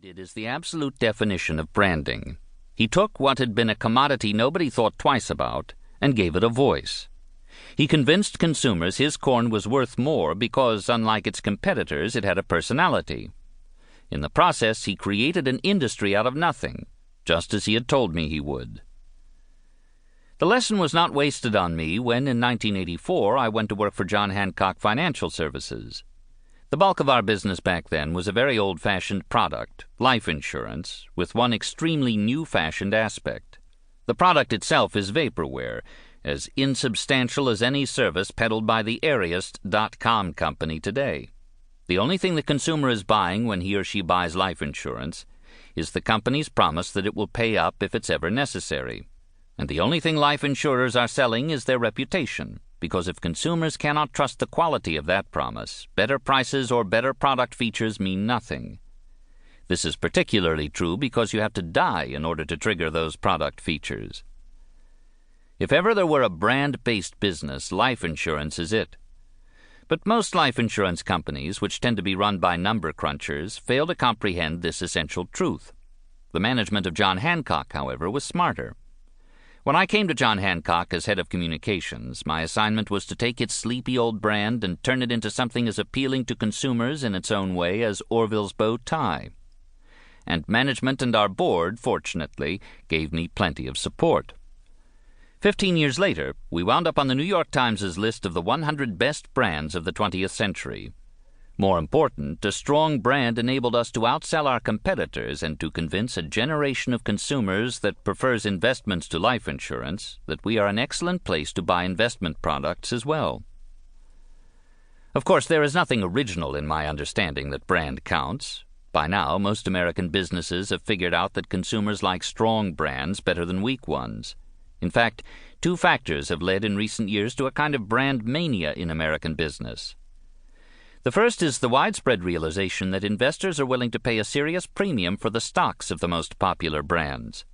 did is the absolute definition of branding. He took what had been a commodity nobody thought twice about and gave it a voice. He convinced consumers his corn was worth more because, unlike its competitors, it had a personality. In the process, he created an industry out of nothing, just as he had told me he would. The lesson was not wasted on me when, in 1984, I went to work for John Hancock Financial Services. The bulk of our business back then was a very old-fashioned product, life insurance, with one extremely new-fashioned aspect. The product itself is vaporware, as insubstantial as any service peddled by the airiest .com company today. The only thing the consumer is buying when he or she buys life insurance is the company's promise that it will pay up if it's ever necessary. And the only thing life insurers are selling is their reputation, because if consumers cannot trust the quality of that promise, better prices or better product features mean nothing. This is particularly true because you have to die in order to trigger those product features. If ever there were a brand-based business, life insurance is it. But most life insurance companies, which tend to be run by number crunchers, fail to comprehend this essential truth. The management of John Hancock, however, was smarter. When I came to John Hancock as head of communications, my assignment was to take its sleepy old brand and turn it into something as appealing to consumers in its own way as Orville's bow tie. And management and our board, fortunately, gave me plenty of support. 15 years later, we wound up on the New York Times' list of the 100 best brands of the 20th century. More important, a strong brand enabled us to outsell our competitors and to convince a generation of consumers that prefers investments to life insurance that we are an excellent place to buy investment products as well. Of course, there is nothing original in my understanding that brand counts. By now, most American businesses have figured out that consumers like strong brands better than weak ones. In fact, two factors have led in recent years to a kind of brand mania in American business. The first is the widespread realization that investors are willing to pay a serious premium for the stocks of the most popular brands.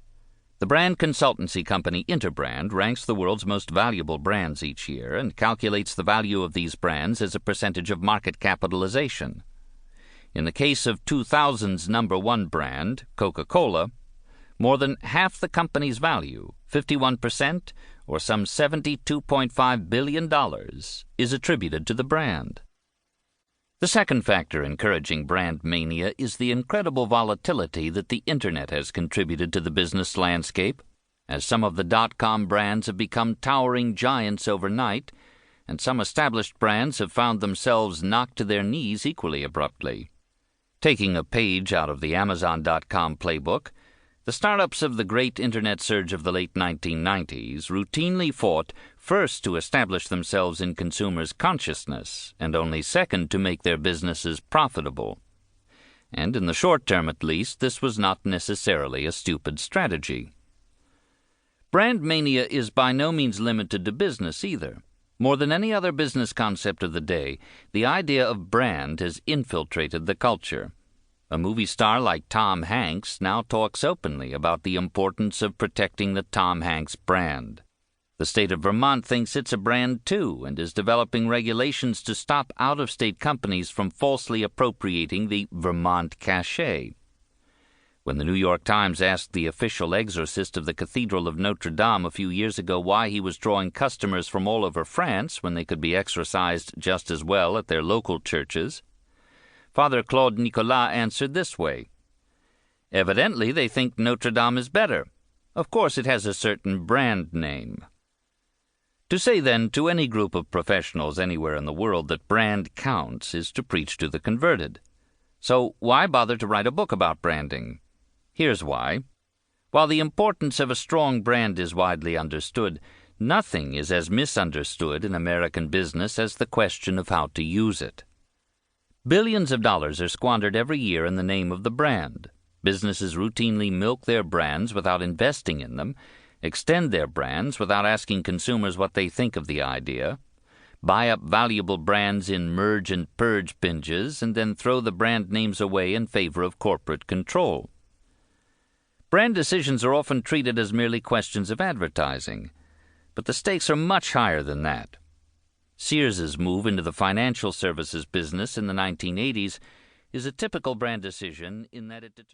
The brand consultancy company Interbrand ranks the world's most valuable brands each year and calculates the value of these brands as a percentage of market capitalization. In the case of 2000's number one brand, Coca-Cola, more than half the company's value, 51%, or some $72.5 billion, is attributed to the brand. The second factor encouraging brand mania is the incredible volatility that the Internet has contributed to the business landscape, as some of the .com brands have become towering giants overnight, and some established brands have found themselves knocked to their knees equally abruptly. Taking a page out of the Amazon.com playbook, the startups of the great Internet surge of the late 1990s routinely fought first to establish themselves in consumers' consciousness and only second to make their businesses profitable. And in the short term at least, this was not necessarily a stupid strategy. Brand mania is by no means limited to business either. More than any other business concept of the day, the idea of brand has infiltrated the culture. A movie star like Tom Hanks now talks openly about the importance of protecting the Tom Hanks brand. The state of Vermont thinks it's a brand too and is developing regulations to stop out-of-state companies from falsely appropriating the Vermont cachet. When the New York Times asked the official exorcist of the Cathedral of Notre Dame a few years ago why he was drawing customers from all over France when they could be exorcised just as well at their local churches, Father Claude Nicolas answered this way: "Evidently they think Notre Dame is better. Of course it has a certain brand name." To say, then, to any group of professionals anywhere in the world that brand counts is to preach to the converted. So why bother to write a book about branding? Here's why. While the importance of a strong brand is widely understood, nothing is as misunderstood in American business as the question of how to use it. Billions of dollars are squandered every year in the name of the brand. Businesses routinely milk their brands without investing in them, extend their brands without asking consumers what they think of the idea, buy up valuable brands in merge and purge binges, and then throw the brand names away in favor of corporate control. Brand decisions are often treated as merely questions of advertising, but the stakes are much higher than that. Sears's move into the financial services business in the 1980s is a typical brand decision in that it determines